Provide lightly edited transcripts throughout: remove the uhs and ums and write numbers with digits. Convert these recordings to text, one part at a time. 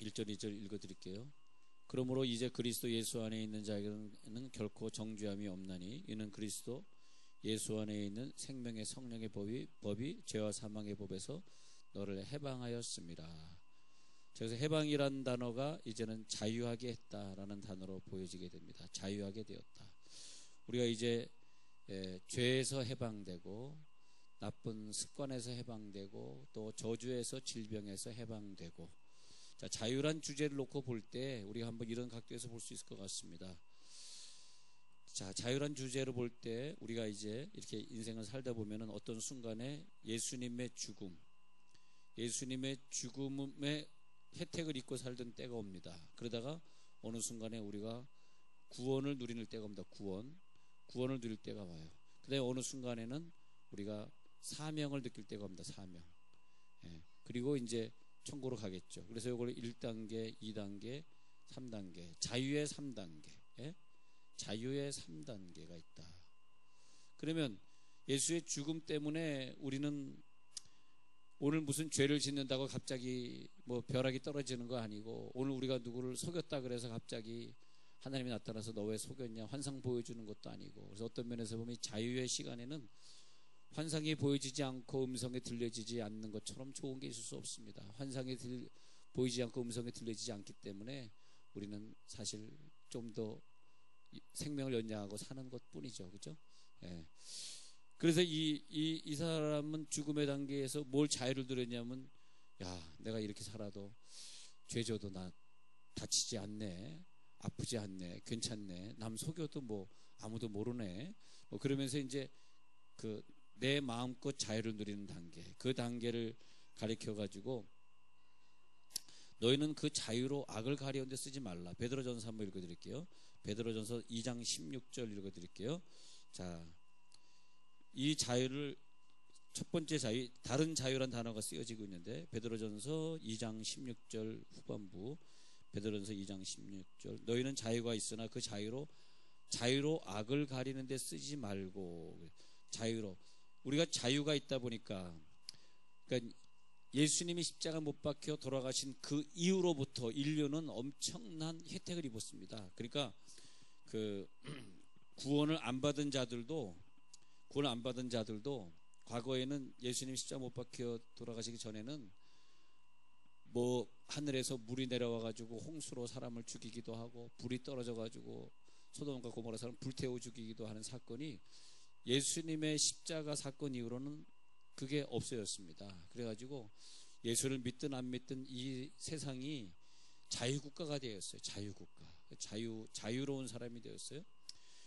1절 2절 읽어드릴게요. 그러므로 이제 그리스도 예수 안에 있는 자에게는 결코 정죄함이 없나니 이는 그리스도 예수 안에 있는 생명의 성령의 법이 죄와 사망의 법에서 너를 해방하였습니다. 그래서 해방이란 단어가 이제는 자유하게 했다라는 단어로 보여지게 됩니다. 자유하게 되었다. 우리가 이제 죄에서 해방되고 나쁜 습관에서 해방되고 또 저주에서 질병에서 해방되고, 자, 자유란 주제를 놓고 볼 때 우리가 한번 이런 각도에서 볼 수 있을 것 같습니다. 자, 자유란 주제로 볼 때 우리가 이제 이렇게 인생을 살다 보면은 어떤 순간에 예수님의 죽음의 혜택을 잊고 살던 때가 옵니다. 그러다가 어느 순간에 우리가 구원을 누리는 때가 옵니다. 구원을 누릴 때가 와요. 그다음에 어느 순간에는 우리가 사명을 느낄 때가 옵니다. 사명. 그리고 이제 천국으로 가겠죠. 그래서 이걸 1단계, 2단계, 3단계, 자유의 3단계, 자유의 3단계가 있다. 그러면 예수의 죽음 때문에 우리는 오늘 무슨 죄를 짓는다고 갑자기 뭐 벼락이 떨어지는 거 아니고, 오늘 우리가 누구를 속였다 그래서 갑자기 하나님이 나타나서 너 왜 속였냐 환상 보여주는 것도 아니고, 그래서 어떤 면에서 보면 자유의 시간에는 환상이 보여지지 않고 음성이 들려지지 않는 것처럼 좋은 게 있을 수 없습니다. 환상이 보이지 않고 음성이 들려지지 않기 때문에 우리는 사실 좀 더 생명을 연장하고 사는 것 뿐이죠. 그죠? 그래서 이 사람은 죽음의 단계에서 뭘 자유를 누렸냐면, 야, 내가 이렇게 살아도 죄져도 나 다치지 않네, 아프지 않네, 괜찮네, 남 속여도 뭐 아무도 모르네, 뭐 그러면서 이제 내 마음껏 자유를 누리는 단계, 그 단계를 가리켜 가지고 너희는 그 자유로 악을 가리운 데 쓰지 말라. 베드로전서 한번 읽어드릴게요. 베드로전서 2장 16절 읽어드릴게요. 자, 이 자유를 첫 번째 자유, 다른 자유란 단어가 쓰여지고 있는데 베드로전서 2장 16절 후반부, 베드로전서 2장 16절, 너희는 자유가 있으나 그 자유로 악을 가리는 데 쓰지 말고. 자유로, 우리가 자유가 있다 보니까, 그러니까 예수님이 십자가 못 박혀 돌아가신 그 이후로부터 인류는 엄청난 혜택을 입었습니다. 그러니까 구원을 안 받은 자들도 과거에는 예수님 십자가 못 박혀 돌아가시기 전에는 뭐 하늘에서 물이 내려와 가지고 홍수로 사람을 죽이기도 하고, 불이 떨어져 가지고 소돔과 고모라 사람 불태워 죽이기도 하는 사건이 예수님의 십자가 사건 이후로는 그게 없어졌습니다. 그래가지고 예수를 믿든 안 믿든 이 세상이 자유국가가 되었어요. 자유국가. 자유로운 사람이 되었어요.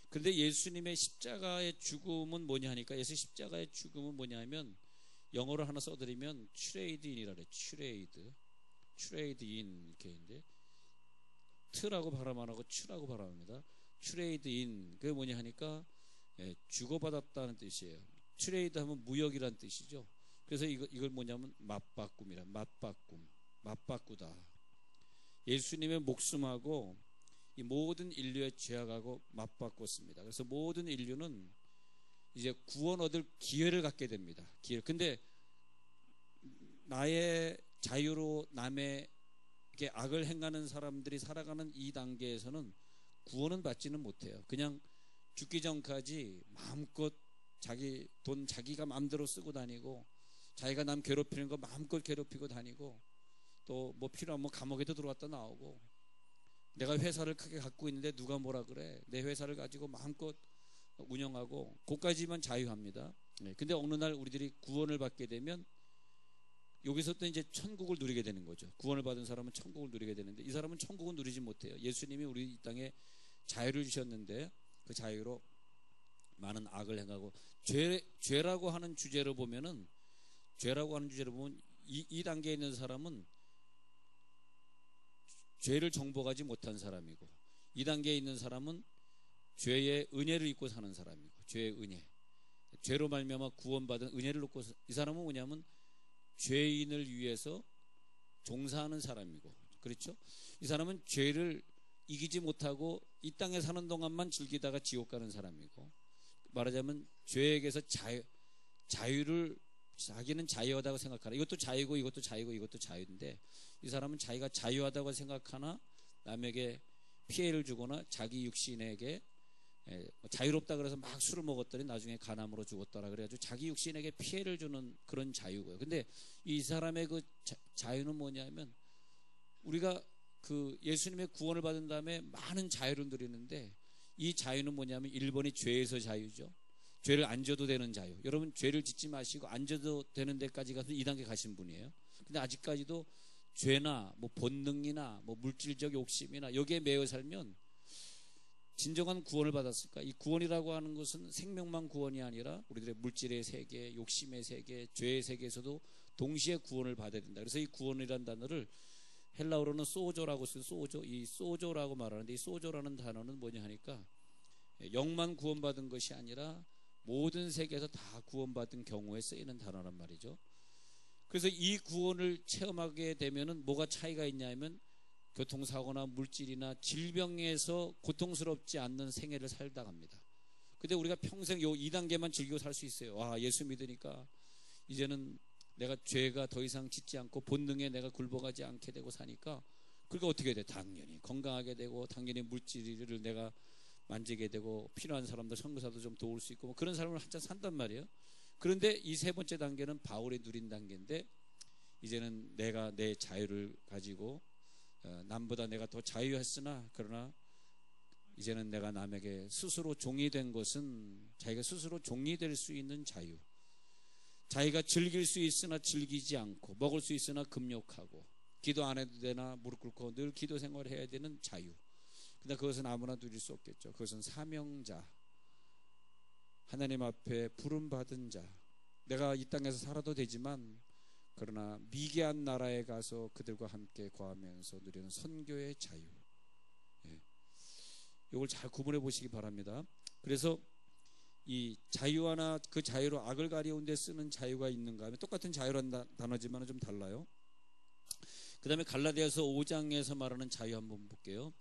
그런데 예수님의 십자가의 죽음은 뭐냐 하니까, 예수 십자가의 죽음은 뭐냐 하면 영어로 하나 써드리면 트레이드인이라 그래요. 트레이드인 이렇게 있는데, 트라고 발음 안 하고 추라고 발음합니다. 트레이드인, 그게 뭐냐 하니까 주고받았다는 뜻이에요. 트레이드 하면 무역이란 뜻이죠. 그래서 이걸 뭐냐면 맞바꾸다. 예수님의 목숨하고 이 모든 인류의 죄악하고 맞바꿨습니다. 그래서 모든 인류는 이제 구원 얻을 기회를 갖게 됩니다. 근데 나의 자유로 남에게 악을 행하는 사람들이 살아가는 이 단계에서는 구원은 받지는 못해요. 그냥 죽기 전까지 마음껏 자기 돈 자기가 마음대로 쓰고 다니고, 자기가 남 괴롭히는 거 마음껏 괴롭히고 다니고, 또 뭐 필요하면 감옥에도 들어왔다 나오고, 내가 회사를 크게 갖고 있는데 누가 뭐라 그래, 내 회사를 가지고 마음껏 운영하고, 그까지만 자유합니다. 근데 어느 날 우리들이 구원을 받게 되면 여기서부터 이제 천국을 누리게 되는 거죠. 구원을 받은 사람은 천국을 누리게 되는데, 이 사람은 천국은 누리지 못해요. 예수님이 우리 이 땅에 자유를 주셨는데 그 자유로 많은 악을 행하고, 죄라고 하는 주제로 보면 이 단계에 있는 사람은 죄를 정복하지 못한 사람이고, 이 단계에 있는 사람은 죄의 은혜를 입고 사는 사람이고, 죄의 은혜, 죄로 말미암아 구원받은 은혜를 놓고, 이 사람은 뭐냐면 죄인을 위해서 종사하는 사람이고, 그렇죠? 이 사람은 죄를 이기지 못하고 이 땅에 사는 동안만 즐기다가 지옥 가는 사람이고, 말하자면 죄에게서 자유를 자기는 자유하다고 생각하나, 이것도 자유고 이것도 자유고 이것도 자유인데, 이 사람은 자기가 자유하다고 생각하나 남에게 피해를 주거나 자기 육신에게 자유롭다 그래서 막 술을 먹었더니 나중에 간암으로 죽었더라 그래가지고 자기 육신에게 피해를 주는 그런 자유고요. 근데 이 사람의 그 자유는 뭐냐면, 우리가 그 예수님의 구원을 받은 다음에 많은 자유를 누리는데, 이 자유는 뭐냐면 1번이 죄에서 자유죠. 죄를 안 져도 되는 자유. 여러분, 죄를 짓지 마시고 안 져도 되는 데까지 가서 2단계 가신 분이에요. 근데 아직까지도 죄나 뭐 본능이나 뭐 물질적 욕심이나 여기에 매여 살면 진정한 구원을 받았을까? 이 구원이라고 하는 것은 생명만 구원이 아니라 우리들의 물질의 세계, 욕심의 세계, 죄의 세계에서도 동시에 구원을 받아야 된다. 그래서 이 구원이라는 단어를 헬라어로는 소조라고 써요. 소조. 이 소조라고 말하는데, 이 소조라는 단어는 뭐냐 하니까 영만 구원받은 것이 아니라 모든 세계에서 다 구원받은 경우에 쓰이는 단어란 말이죠. 그래서 이 구원을 체험하게 되면은 뭐가 차이가 있냐면, 교통사고나 물질이나 질병에서 고통스럽지 않는 생애를 살다 갑니다. 근데 우리가 평생 요 2단계만 즐기고 살 수 있어요. 와, 예수 믿으니까 이제는 내가 죄가 더 이상 짓지 않고 본능에 내가 굴복하지 않게 되고 사니까, 그러니까 어떻게 돼? 당연히 건강하게 되고, 당연히 물질을 내가 만지게 되고, 필요한 사람들 선교사도 좀 도울 수 있고, 뭐 그런 삶을 한참 산단 말이에요. 그런데 이 세 번째 단계는 바울이 누린 단계인데, 이제는 내가 내 자유를 가지고 남보다 내가 더 자유했으나, 그러나 이제는 내가 남에게 스스로 종이 된 것은 자기가 스스로 종이 될 수 있는 자유, 자기가 즐길 수 있으나 즐기지 않고, 먹을 수 있으나 금욕하고, 기도 안 해도 되나 무릎 꿇고 늘 기도 생활을 해야 되는 자유. 근데 그것은 아무나 누릴 수 없겠죠. 그것은 사명자, 하나님 앞에 부름받은 자, 내가 이 땅에서 살아도 되지만 그러나 미개한 나라에 가서 그들과 함께 거하면서 누리는 선교의 자유. 이걸 잘 구분해 보시기 바랍니다. 그래서 이 자유 하나, 그 자유로 악을 가리운 데 쓰는 자유가 있는가 하면, 똑같은 자유라는 단어지만 좀 달라요. 그 다음에 갈라디아서 5장에서 말하는 자유 한번 볼게요.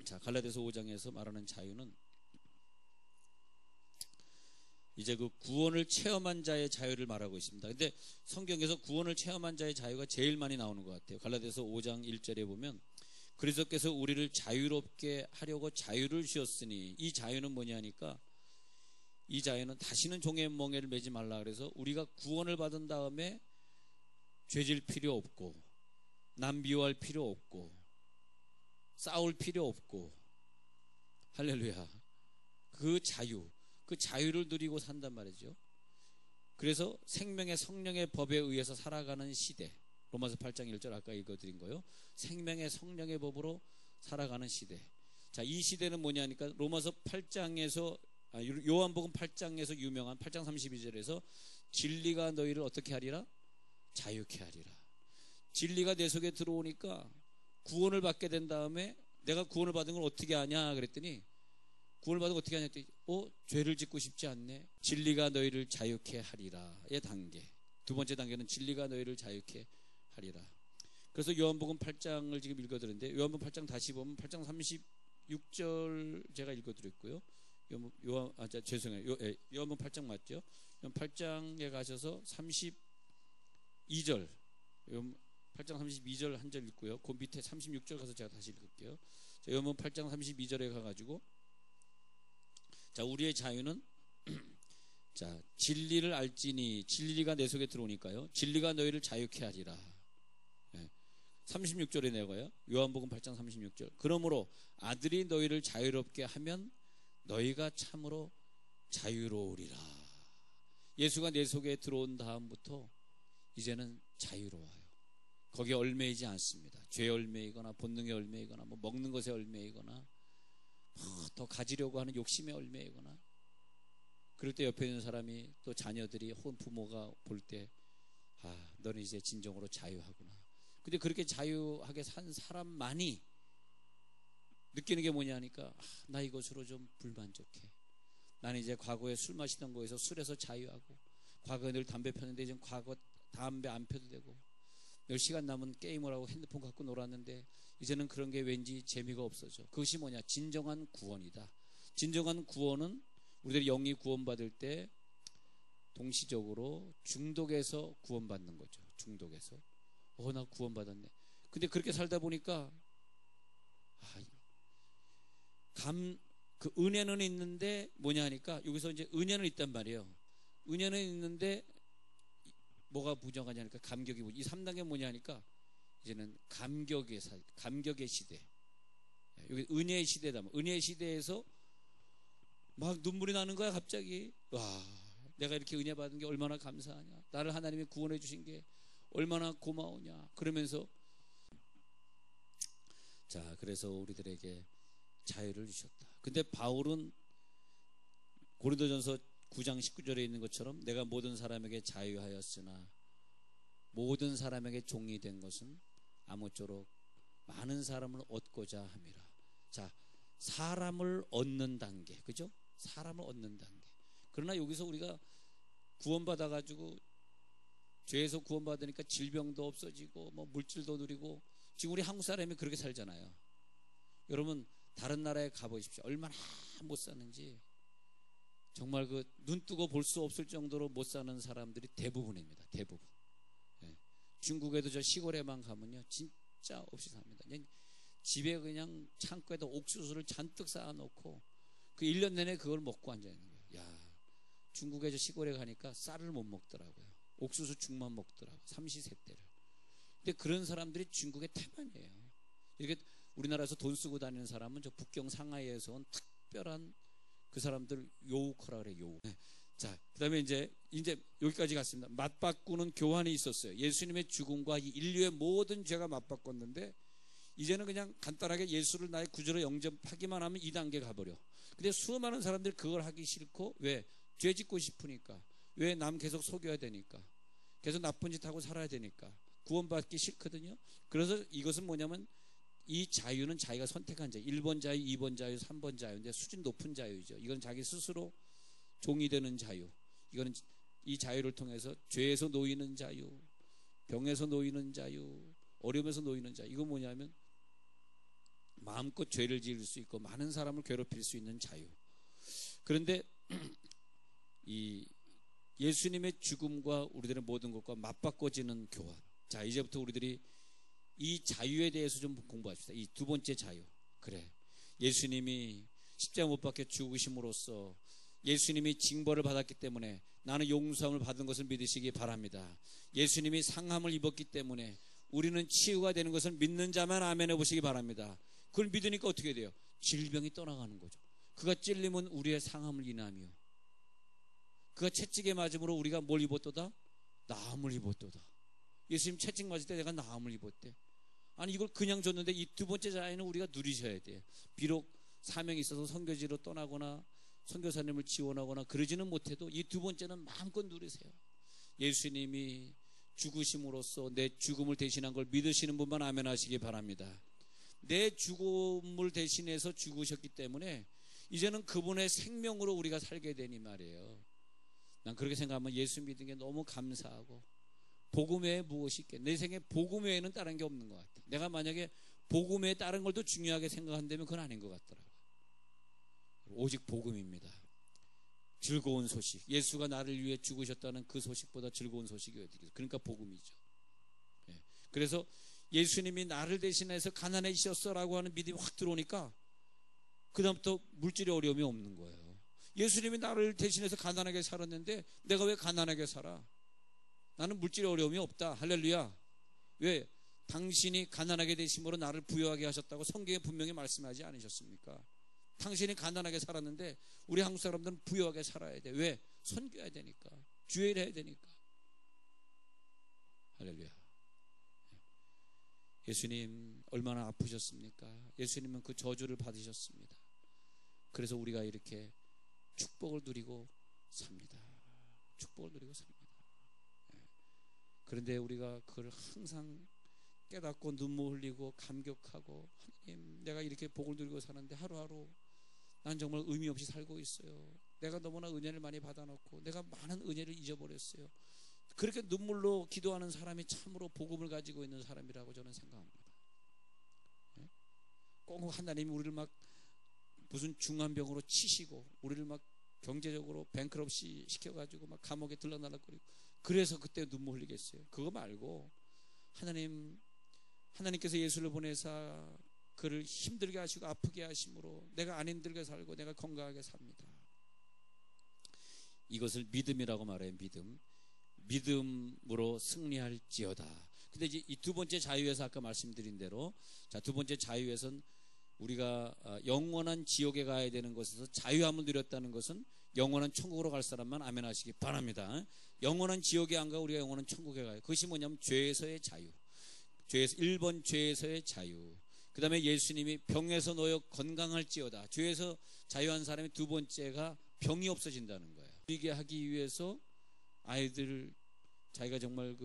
자, 갈라디아서 5장에서 말하는 자유는 이제 그 구원을 체험한 자의 자유를 말하고 있습니다. 근데 성경에서 구원을 체험한 자의 자유가 제일 많이 나오는 것 같아요. 갈라디아서 5장 1절에 보면, 그리스도께서 우리를 자유롭게 하려고 자유를 주셨으니, 이 자유는 뭐냐 하니까, 이 자유는 다시는 종의 멍에를 매지 말라 그래서, 우리가 구원을 받은 다음에 죄질 필요 없고, 남 미워할 필요 없고, 싸울 필요 없고, 할렐루야, 그 자유를 누리고 산단 말이죠. 그래서 생명의 성령의 법에 의해서 살아가는 시대, 로마서 8장 1절 아까 읽어드린 거요. 생명의 성령의 법으로 살아가는 시대. 자, 이 시대는 뭐냐 하니까, 로마서 8장에서 요한복음 8장에서 유명한 8장 32절에서 진리가 너희를 어떻게 하리라? 자유케 하리라. 진리가 내 속에 들어오니까 구원을 받게 된 다음에, 내가 구원을 받은 걸 어떻게 하냐 그랬더니, 구원을 받은 걸 어떻게 하냐 했더니, 죄를 짓고 싶지 않네. 진리가 너희를 자유케 하리라의 단계. 두 번째 단계는 진리가 너희를 자유케 하리라. 그래서 요한복음 8장을 지금 읽어드렸는데, 요한복음 8장 다시 보면 8장 36절 제가 읽어드렸고요. 죄송해요. 요한복음 8장 맞죠? 8장에 가셔서 32절, 8장 32절 한 절 읽고요. 그 밑에 36절 가서 제가 다시 읽을게요. 자, 요한복음 8장 32절에 가가지고, 자, 우리의 자유는 자, 진리를 알지니, 진리가 내 속에 들어오니까요, 진리가 너희를 자유케 하리라. 36절에 내가요. 요한복음 8장 36절. 그러므로 아들이 너희를 자유롭게 하면 너희가 참으로 자유로우리라. 예수가 내 속에 들어온 다음부터 이제는 자유로워요. 거기에 얽매이지 않습니다. 죄에 얽매이거나 본능에 얽매이거나 뭐 먹는 것에 얽매이거나 더 가지려고 하는 욕심에 얽매이거나, 그럴 때 옆에 있는 사람이, 또 자녀들이 혹은 부모가 볼 때, 너는 이제 진정으로 자유하구나. 근데 그렇게 자유하게 산 사람만이 느끼는 게 뭐냐 하니까, 나 이것으로 좀 불만족해. 나는 이제 과거에 술 마시던 거에서 술에서 자유하고, 과거에 늘 담배 폈는데 이제 과거 담배 안 펴도 되고, 몇 시간 남은 게임을 하고 핸드폰 갖고 놀았는데 이제는 그런 게 왠지 재미가 없어져. 그것이 뭐냐? 진정한 구원이다. 진정한 구원은 우리들이 영이 구원받을 때 동시적으로 중독에서 구원받는 거죠. 중독에서. 나 구원받았네. 근데 그렇게 살다 보니까 그 은혜는 있는데 뭐냐 하니까 여기서 이제 은혜는 있단 말이에요. 은혜는 있는데 뭐가 부정하냐니까 감격이 이 3단계 뭐냐 하니까 이제는 감격의 시대. 여기 은혜의 시대다. 은혜의 시대에서 막 눈물이 나는 거야 갑자기. 와, 내가 이렇게 은혜 받은 게 얼마나 감사하냐. 나를 하나님이 구원해 주신 게 얼마나 고마우냐. 그러면서 자, 그래서 우리들에게 자유를 주셨다. 근데 바울은 고린도전서 9장 19절에 있는 것처럼 내가 모든 사람에게 자유하였으나 모든 사람에게 종이 된 것은 아무쪼록 많은 사람을 얻고자 함이라. 자, 사람을 얻는 단계, 그죠? 사람을 얻는 단계. 그러나 여기서 우리가 구원받아가지고 죄에서 구원받으니까 질병도 없어지고 뭐 물질도 누리고 지금 우리 한국 사람이 그렇게 살잖아요. 여러분 다른 나라에 가보십시오. 얼마나 못 사는지 정말 그 눈 뜨고 볼 수 없을 정도로 못 사는 사람들이 대부분입니다. 대부분. 예. 중국에도 저 시골에만 가면요 진짜 없이 삽니다. 그냥 집에 그냥 창고에다 옥수수를 잔뜩 쌓아놓고 그 1년 내내 그걸 먹고 앉아있는 거예요. 야, 중국에 저 시골에 가니까 쌀을 못 먹더라고요. 옥수수 죽만 먹더라고요. 삼시세때를. 근데 그런 사람들이 중국의 태반이에요. 이렇게 우리나라에서 돈 쓰고 다니는 사람은 저 북경 상하이에서 온 특별한 그 사람들 요우커라 그래. 요우. 네. 자, 그다음에 이제 여기까지 갔습니다. 맞바꾸는 교환이 있었어요. 예수님의 죽음과 이 인류의 모든 죄가 맞바꿨는데 이제는 그냥 간단하게 예수를 나의 구주로 영접하기만 하면 2단계 가버려. 근데 수많은 사람들이 그걸 하기 싫고 왜? 죄 짓고 싶으니까. 왜? 남 계속 속여야 되니까. 계속 나쁜 짓 하고 살아야 되니까. 구원받기 싫거든요. 그래서 이것은 뭐냐면 이 자유는 자기가 선택한 자유. 1번 자유, 2번 자유, 3번 자유인데 수준 높은 자유죠. 이건 자기 스스로 종이 되는 자유. 이거는 이 자유를 통해서 죄에서 놓이는 자유, 병에서 놓이는 자유, 어려움에서 놓이는 자유. 이건 뭐냐면 마음껏 죄를 지을 수 있고 많은 사람을 괴롭힐 수 있는 자유. 그런데 이 예수님의 죽음과 우리들의 모든 것과 맞바꿔지는 교환. 자, 이제부터 우리들이 이 자유에 대해서 좀 공부합시다. 이 두 번째 자유. 그래, 예수님이 십자가 못 박혀 죽으심으로써 예수님이 징벌을 받았기 때문에 나는 용서함을 받은 것을 믿으시기 바랍니다. 예수님이 상함을 입었기 때문에 우리는 치유가 되는 것을 믿는 자만 아멘 해보시기 바랍니다. 그걸 믿으니까 어떻게 돼요? 질병이 떠나가는 거죠. 그가 찔림은 우리의 상함을 인하며 그가 채찍에 맞음으로 우리가 뭘 입었도다? 나음을 입었도다. 예수님 채찍 맞을 때 내가 나음을 입었대. 아니 이걸 그냥 줬는데 이 두 번째 자유는 우리가 누리셔야 돼. 비록 사명이 있어서 선교지로 떠나거나 선교사님을 지원하거나 그러지는 못해도 이 두 번째는 마음껏 누리세요. 예수님이 죽으심으로써 내 죽음을 대신한 걸 믿으시는 분만 아멘 하시기 바랍니다. 내 죽음을 대신해서 죽으셨기 때문에 이제는 그분의 생명으로 우리가 살게 되니 말이에요. 난 그렇게 생각하면 예수 믿은 게 너무 감사하고 복음 외에 무엇이 있겠? 내 생에 복음 외에는 다른 게 없는 것 같아. 내가 만약에 복음 외에 다른 걸 더 중요하게 생각한다면 그건 아닌 것 같더라고요. 오직 복음입니다. 즐거운 소식. 예수가 나를 위해 죽으셨다는 그 소식보다 즐거운 소식이 어디 있겠어요? 그러니까 복음이죠. 예. 그래서 예수님이 나를 대신해서 가난해지셨어라고 하는 믿음이 확 들어오니까 그 다음부터 물질의 어려움이 없는 거예요. 예수님이 나를 대신해서 가난하게 살았는데 내가 왜 가난하게 살아? 나는 물질의 어려움이 없다. 할렐루야. 왜? 당신이 가난하게 되심으로 나를 부유하게 하셨다고 성경에 분명히 말씀하지 않으셨습니까? 당신이 가난하게 살았는데 우리 한국 사람들은 부유하게 살아야 돼. 왜? 선교해야 되니까. 주일해야 되니까. 할렐루야. 예수님 얼마나 아프셨습니까? 예수님은 그 저주를 받으셨습니다. 그래서 우리가 이렇게 축복을 누리고 삽니다. 축복을 누리고 삽니다. 그런데 우리가 그걸 항상 깨닫고 눈물 흘리고 감격하고 하나님 내가 이렇게 복을 누리고 사는데 하루하루 난 정말 의미 없이 살고 있어요. 내가 너무나 은혜를 많이 받아놓고 내가 많은 은혜를 잊어버렸어요. 그렇게 눈물로 기도하는 사람이 참으로 복음을 가지고 있는 사람이라고 저는 생각합니다. 꼭 하나님이 우리를 막 무슨 중한 병으로 치시고 우리를 막 경제적으로 뱅크럽시 시켜가지고 막 감옥에 들러날락거리고, 그래서 그때 눈물 흘리겠어요? 그거 말고 하나님께서 예수를 보내사 그를 힘들게 하시고 아프게 하심으로 내가 안 힘들게 살고 내가 건강하게 삽니다. 이것을 믿음이라고 말해요. 믿음으로 승리할지어다. 근데 이제 이 두 번째 자유에서 아까 말씀드린 대로, 자, 두 번째 자유에서는 우리가 영원한 지옥에 가야 되는 것에서 자유함을 누렸다는 것은 영원한 천국으로 갈 사람만 아멘 하시기 바랍니다. 영원한 지옥에 안 가고 우리가 영원한 천국에 가요. 그것이 뭐냐면 죄에서의 자유. 1번 죄에서의 자유. 그 다음에 예수님이 병에서 놓여 건강할지어다. 죄에서 자유한 사람이 두 번째가 병이 없어진다는 거예요. 이게 하기 위해서 자기가 정말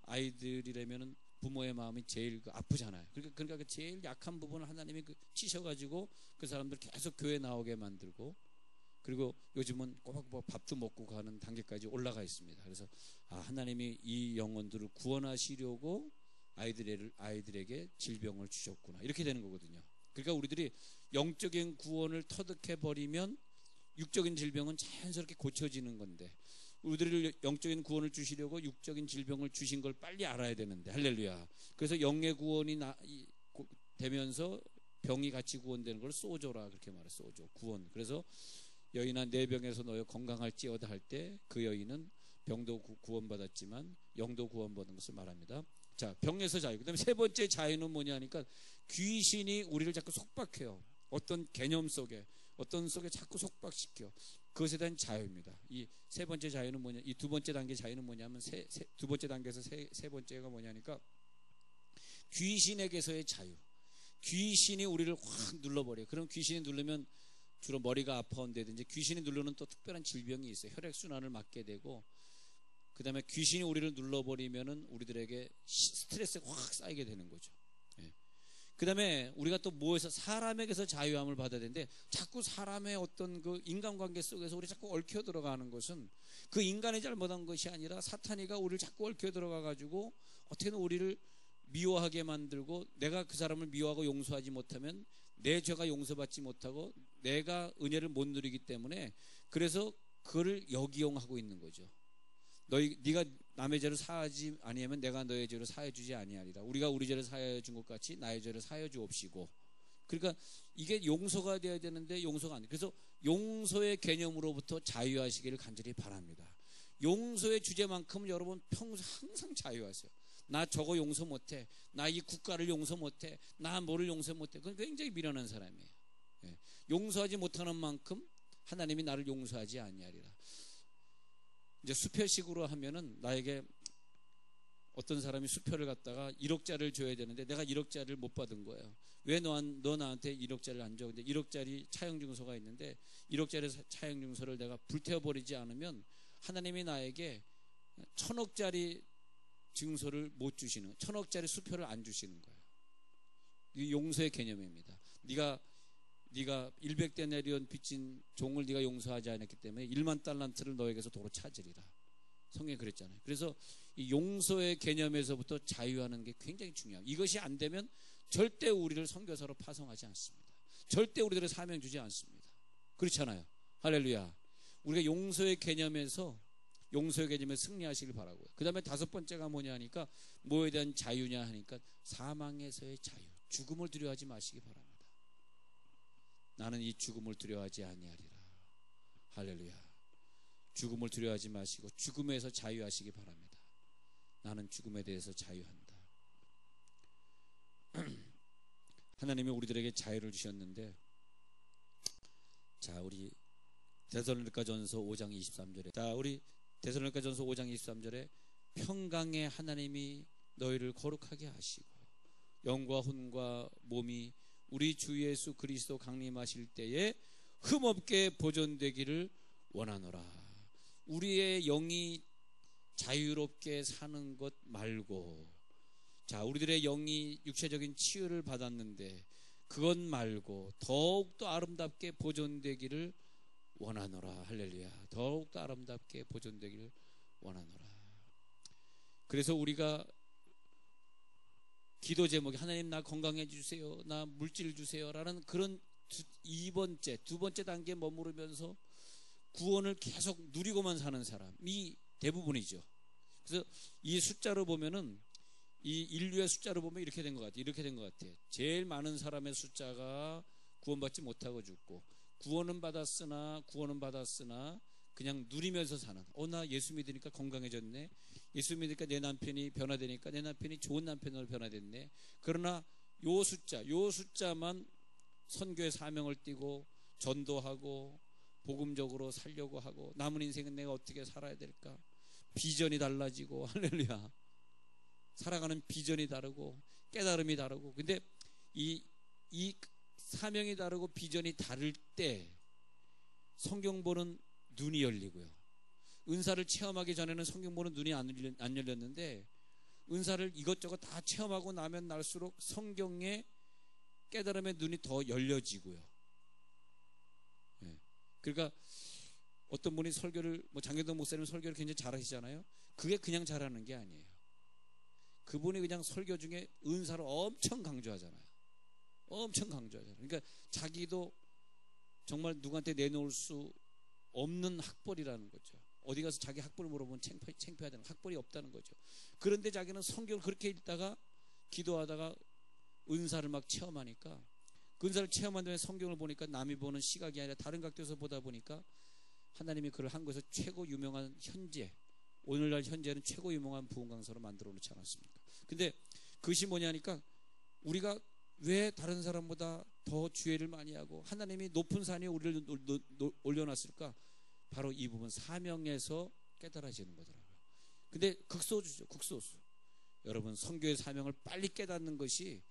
아이들이라면은 부모의 마음이 제일 아프잖아요. 그러니까 그 제일 약한 부분을 하나님이 치셔가지고 그 사람들 계속 교회 나오게 만들고, 그리고 요즘은 꼬박꼬박 밥도 먹고 가는 단계까지 올라가 있습니다. 그래서 하나님이 이 영혼들을 구원하시려고 아이들에게 질병을 주셨구나, 이렇게 되는 거거든요. 그러니까 우리들이 영적인 구원을 터득해 버리면 육적인 질병은 자연스럽게 고쳐지는 건데, 우리들을 영적인 구원을 주시려고 육적인 질병을 주신 걸 빨리 알아야 되는데, 할렐루야. 그래서 영의 구원이 되면서 병이 같이 구원되는 걸 소조라 그렇게 말해요. 소조, 구원. 그래서 여인아 내 병에서 너여 건강할지어다 할 때 그 여인은 병도 구원받았지만 영도 구원받은 것을 말합니다. 자, 병에서 자유. 그 다음에 세 번째 자유는 뭐냐 하니까, 귀신이 우리를 자꾸 속박해요. 어떤 개념 속에 자꾸 속박시켜. 그것에 대한 자유입니다. 이 세 번째 자유는 뭐냐, 이 두 번째 단계 자유는 뭐냐면, 두 번째 단계에서 세 번째가 뭐냐니까, 귀신에게서의 자유. 귀신이 우리를 확 눌러버려요. 그럼 귀신이 누르면 주로 머리가 아파온다든지, 귀신이 누르는 또 특별한 질병이 있어요. 혈액순환을 막게 되고, 그 다음에 귀신이 우리를 눌러버리면은 우리들에게 스트레스가 확 쌓이게 되는 거죠. 예. 그 다음에 우리가 또 뭐에서, 사람에게서 자유함을 받아야 되는데, 자꾸 사람의 어떤 그 인간관계 속에서 우리 자꾸 얽혀 들어가는 것은 그 인간이 잘못한 것이 아니라 사탄이가 우리를 자꾸 얽혀 들어가 가지고 어떻게든 우리를 미워하게 만들고, 내가 그 사람을 미워하고 용서하지 못하면 내 죄가 용서받지 못하고 내가 은혜를 못 누리기 때문에, 그래서 그를 역이용하고 있는 거죠. 네가 남의 죄를 사하지 아니하면 내가 너의 죄를 사해 주지 아니하리라. 우리가 우리 죄를 사해 준 것 같이 나의 죄를 사해 주옵시고. 그러니까 이게 용서가 돼야 되는데 용서가 안 돼. 그래서 용서의 개념으로부터 자유하시기를 간절히 바랍니다. 용서의 주제만큼 여러분 평소 항상 자유하세요. 나 저거 용서 못해, 나 이 국가를 용서 못해, 나 뭐를 용서 못해. 그건 굉장히 미련한 사람이에요. 예. 용서하지 못하는 만큼 하나님이 나를 용서하지 아니하리라. 이제 수표식으로 하면은, 나에게 어떤 사람이 수표를 갖다가 1억짜리를 줘야 되는데 내가 1억짜리를 못 받은 거예요. 왜 너 나한테 1억짜리를 안 줘? 근데 1억짜리 차용증서가 있는데 1억짜리 차용증서를 내가 불태워버리지 않으면 하나님이 나에게 1000억짜리 증서를 못 주시는, 1000억짜리 수표를 안 주시는 거예요. 이 용서의 개념입니다. 네가 100대 내려온 빚진 종을 네가 용서하지 않았기 때문에 1만 달란트를 너에게서 도로 찾으리라. 성경에 그랬잖아요. 그래서 이 용서의 개념에서부터 자유하는 게 굉장히 중요해요. 이것이 안 되면 절대 우리를 선교사로 파송하지 않습니다. 절대 우리들의 사명 주지 않습니다. 그렇잖아요. 할렐루야. 우리가 용서의 개념에서 승리하시길 바라고요. 그 다음에 다섯 번째가 뭐냐 하니까, 뭐에 대한 자유냐 하니까, 사망에서의 자유. 죽음을 두려워하지 마시기 바랍니다. 나는 이 죽음을 두려워하지 아니하리라. 할렐루야. 죽음을 두려워하지 마시고 죽음에서 자유하시기 바랍니다. 나는 죽음에 대해서 자유한다. 하나님이 우리들에게 자유를 주셨는데, 자, 우리 데살로니가전서 5장 23절에, 자, 우리 데살로니가전서 5장 23절에 평강의 하나님이 너희를 거룩하게 하시고 영과 혼과 몸이 우리 주 예수 그리스도 강림하실 때에 흠없게 보존되기를 원하노라. 우리의 영이 자유롭게 사는 것 말고, 자, 우리들의 영이 육체적인 치유를 받았는데 그것 말고 더욱더 아름답게 보존되기를 원하노라. 할렐루야. 더욱더 아름답게 보존되기를 원하노라. 그래서 우리가 기도 제목이 하나님 나 건강해 주세요, 나 물질 주세요 라는 그런 두 번째 단계에 머무르면서 구원을 계속 누리고만 사는 사람이 대부분이죠. 그래서 이 숫자로 보면은 이 인류의 숫자로 보면 이렇게 된 것 같아요. 이렇게 된 것 같아요. 제일 많은 사람의 숫자가 구원받지 못하고 죽고, 구원은 받았으나 그냥 누리면서 사는. 나 예수 믿으니까 건강해졌네. 예수 믿으니까 내 남편이 변화되니까 내 남편이 좋은 남편으로 변화됐네. 그러나 요 숫자만 선교의 사명을 띠고 전도하고 복음적으로 살려고 하고, 남은 인생은 내가 어떻게 살아야 될까? 비전이 달라지고, 할렐루야. 살아가는 비전이 다르고 깨달음이 다르고. 근데 이 사명이 다르고 비전이 다를 때 성경 보는 눈이 열리고요. 은사를 체험하기 전에는 성경 보는 눈이 안 열렸는데, 은사를 이것저것 다 체험하고 나면 날수록 성경의 깨달음의 눈이 더 열려지고요. 네. 그러니까 어떤 분이 설교를, 장경동 목사님 설교를 굉장히 잘하시잖아요. 그게 그냥 잘하는 게 아니에요. 그분이 그냥 설교 중에 은사를 엄청 강조하잖아요. 그러니까 자기도 정말 누구한테 내놓을 수 없는 학벌이라는 거죠. 어디 가서 자기 학벌을 물어보면 창피하다는, 학벌이 없다는 거죠. 그런데 자기는 성경을 그렇게 읽다가 기도하다가 은사를 막 체험하니까, 그 은사를 체험한 다음에 성경을 보니까 남이 보는 시각이 아니라 다른 각도에서 보다 보니까 하나님이 그를 한국에서 최고 유명한, 오늘날 현재는 최고 유명한 부흥 강사로 만들어 놓지 않았습니까? 근데 그것이 뭐냐니까, 우리가 왜 다른 사람보다 더 주의를 많이 하고 하나님이 높은 산에 우리를 올려놨을까? 바로 이 부분, 사명에서 깨달아지는 거더라고요. 근데 극소수죠. 여러분, 선교의 사명을 빨리 깨닫는 것이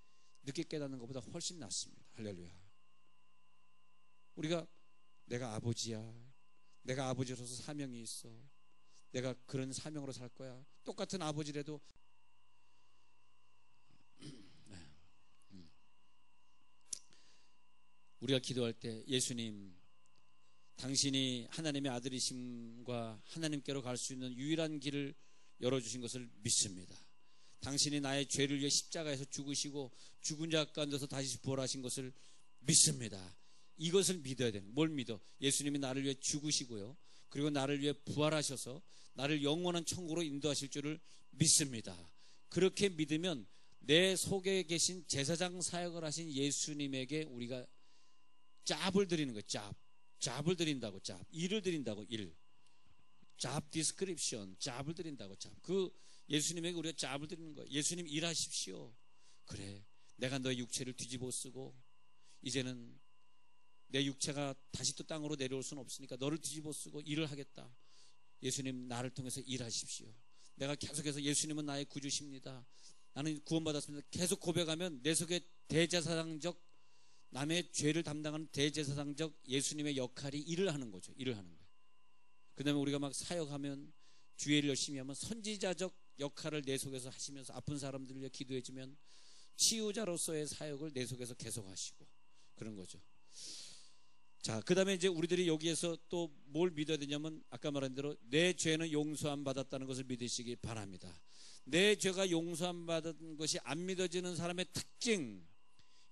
늦게 깨닫는 것보다 훨씬 낫습니다. 할렐루야. 우리가 내가 아버지야, 내가 아버지로서 사명이 있어, 내가 그런 사명으로 살 거야. 똑같은 아버지라도 우리가 기도할 때, 예수님, 당신이 하나님의 아들이심과 하나님께로 갈 수 있는 유일한 길을 열어주신 것을 믿습니다. 당신이 나의 죄를 위해 십자가에서 죽으시고 죽은 자 가운데서 다시 부활하신 것을 믿습니다. 이것을 믿어야 되는, 뭘 믿어? 예수님이 나를 위해 죽으시고요, 그리고 나를 위해 부활하셔서 나를 영원한 천국으로 인도하실 줄을 믿습니다. 그렇게 믿으면 내 속에 계신 제사장 사역을 하신 예수님에게 우리가 짭을 드리는 거예요. 짭을 드린다고. 일을 드린다고. 잡 디스크립션, 짭을 드린다고. 그 예수님에게 우리가 짭을 드리는 거예요. 예수님, 일하십시오. 그래, 내가 너의 육체를 뒤집어 쓰고 이제는 내 육체가 다시 또 땅으로 내려올 수는 없으니까 너를 뒤집어 쓰고 일을 하겠다. 예수님, 나를 통해서 일하십시오. 내가 계속해서 예수님은 나의 구주십니다, 나는 구원받았습니다, 계속 고백하면 내 속에 대제사장적, 남의 죄를 담당하는 대제사장적 예수님의 역할이 일을 하는 거죠. 그 다음에 우리가 막 사역하면, 주의를 열심히 하면 선지자적 역할을 내 속에서 하시면서 아픈 사람들을 위해 기도해주면 치유자로서의 사역을 내 속에서 계속 하시고 그런 거죠. 자, 그 다음에 이제 우리들이 여기에서 또 뭘 믿어야 되냐면, 아까 말한 대로 내 죄는 용서함 받았다는 것을 믿으시기 바랍니다. 내 죄가 용서함 받은 것이 안 믿어지는 사람의 특징,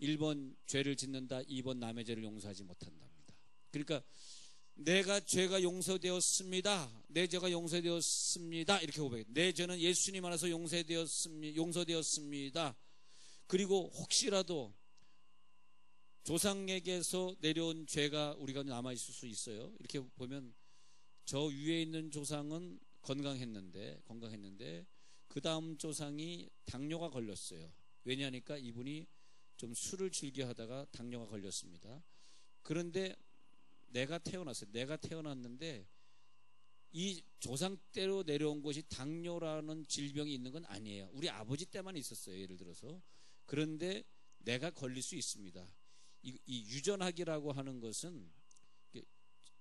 1번 죄를 짓는다, 2번 남의 죄를 용서하지 못한답니다. 그러니까 내가 죄가 용서되었습니다, 내 죄가 용서되었습니다, 이렇게 고백해요. 내 죄는 예수님 안에서 용서되었습니다. 그리고 혹시라도 조상에게서 내려온 죄가 우리가 남아있을 수 있어요. 이렇게 보면 저 위에 있는 조상은 건강했는데 그 다음 조상이 당뇨가 걸렸어요. 왜냐하니까 이분이 좀 술을 즐겨 하다가 당뇨가 걸렸습니다. 그런데 내가 태어났는데 이 조상 때로 내려온 것이 당뇨라는 질병이 있는 건 아니에요. 우리 아버지 때만 있었어요, 예를 들어서. 그런데 내가 걸릴 수 있습니다. 이 유전학이라고 하는 것은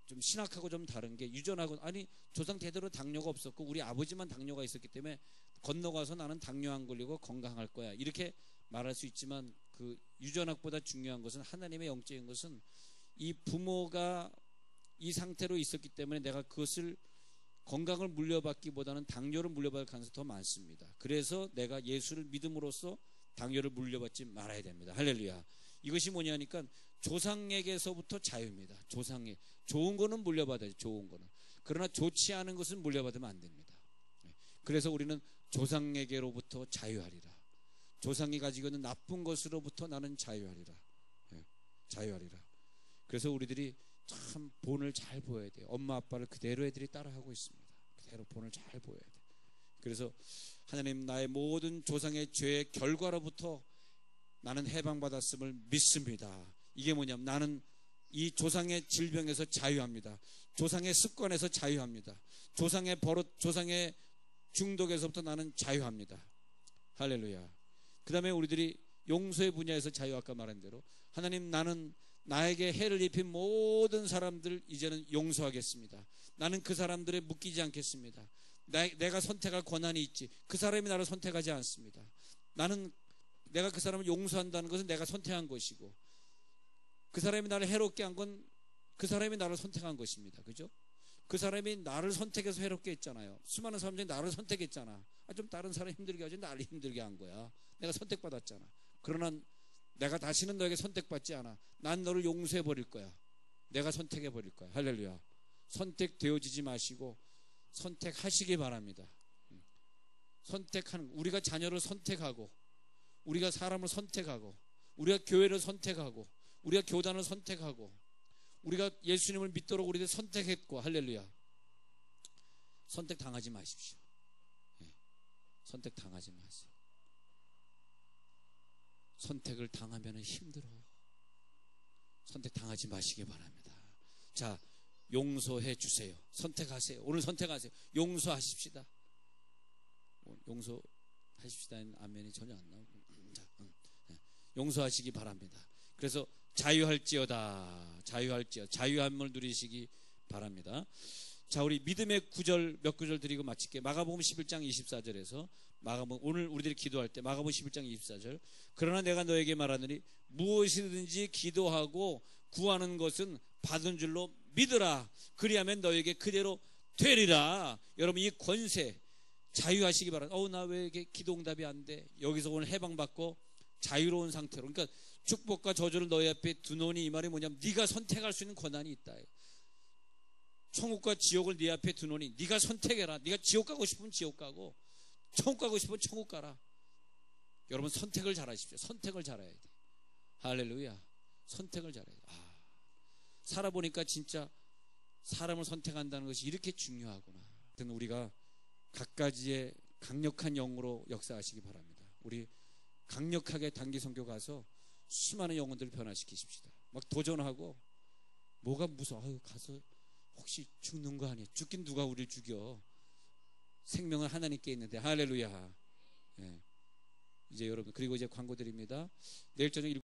좀 신학하고 좀 다른 게, 유전학은 아니 조상 대대로 당뇨가 없었고 우리 아버지만 당뇨가 있었기 때문에 건너가서 나는 당뇨 안 걸리고 건강할 거야, 이렇게 말할 수 있지만, 그 유전학보다 중요한 것은, 하나님의 영적인 것은 이 부모가 이 상태로 있었기 때문에 내가 그것을 건강을 물려받기보다는 당뇨를 물려받을 가능성이 더 많습니다. 그래서 내가 예수를 믿음으로써 당뇨를 물려받지 말아야 됩니다. 할렐루야. 이것이 뭐냐니까 조상에게서부터 자유입니다. 조상에 좋은 거는 물려받아야지. 좋은 거는. 그러나 좋지 않은 것은 물려받으면 안 됩니다. 그래서 우리는 조상에게로부터 자유하리라. 조상이 가지고 있는 나쁜 것으로부터 나는 자유하리라. 자유하리라. 그래서 우리들이 참 본을 잘 보여야 돼요. 엄마 아빠를 그대로 애들이 따라하고 있습니다. 그대로 본을 잘 보여야 돼요. 그래서 하나님, 나의 모든 조상의 죄의 결과로부터 나는 해방받았음을 믿습니다. 이게 뭐냐면 나는 이 조상의 질병에서 자유합니다. 조상의 습관에서 자유합니다. 조상의 버릇, 조상의 중독에서부터 나는 자유합니다. 할렐루야. 그 다음에 우리들이 용서의 분야에서 자유, 아까 말한 대로 하나님, 나는 나에게 해를 입힌 모든 사람들 이제는 용서하겠습니다. 나는 그 사람들에 묶이지 않겠습니다. 내가 선택할 권한이 있지 그 사람이 나를 선택하지 않습니다. 내가 그 사람을 용서한다는 것은 내가 선택한 것이고, 그 사람이 나를 해롭게 한 건 그 사람이 나를 선택한 것입니다. 그죠? 그 사람이 나를 선택해서 해롭게 했잖아요. 수많은 사람들이 나를 선택했잖아. 좀 다른 사람 힘들게 하지 나를 힘들게 한 거야. 내가 선택받았잖아. 그러나 내가 다시는 너에게 선택받지 않아. 난 너를 용서해 버릴 거야. 내가 선택해 버릴 거야. 할렐루야. 선택되어지지 마시고 선택하시기 바랍니다. 우리가 자녀를 선택하고, 우리가 사람을 선택하고, 우리가 교회를 선택하고, 우리가 교단을 선택하고, 우리가 예수님을 믿도록 우리들 선택했고, 할렐루야. 선택당하지 마십시오. 선택당하지 마세요. 선택을 당하면 힘들어요. 선택당하지 마시기 바랍니다. 자, 용서해 주세요. 선택하세요. 오늘 선택하세요. 용서하십시다. 용서하십시다는 아멘이 전혀 안 나오고, 용서하시기 바랍니다. 그래서 자유할지어다. 자유함을 누리시기 바랍니다. 자, 우리 믿음의 구절 몇 구절 드리고 마칠게요. 마가복음 11장 24절에서 오늘 우리들이 기도할 때 마가복음 11장 24절, 그러나 내가 너에게 말하느니 무엇이든지 기도하고 구하는 것은 받은 줄로 믿으라. 그리하면 너에게 그대로 되리라. 여러분, 이 권세 자유하시기 바랍니다. 나 왜 이렇게 기도 응답이 안 돼? 여기서 오늘 해방받고 자유로운 상태로, 그러니까 축복과 저주를 너희 앞에 두노니, 이 말이 뭐냐면 네가 선택할 수 있는 권한이 있다. 천국과 지옥을 네 앞에 두노니 네가 선택해라. 네가 지옥 가고 싶으면 지옥 가고, 천국 가고 싶으면 천국 가라. 여러분, 선택을 잘하십시오. 선택을 잘해야 돼. 할렐루야. 선택을 잘해야 돼. 살아보니까 진짜 사람을 선택한다는 것이 이렇게 중요하구나. 우리가 갖가지의 강력한 영으로 역사하시기 바랍니다. 우리 강력하게 단기 선교 가서 수많은 영혼들을 변화시키십시다. 막 도전하고, 뭐가 무서워? 가서 혹시 죽는 거 아니야? 죽긴 누가 우리를 죽여? 생명은 하나님께 있는데. 할렐루야. 이제 여러분, 그리고 이제 광고 드립니다. 내일 저녁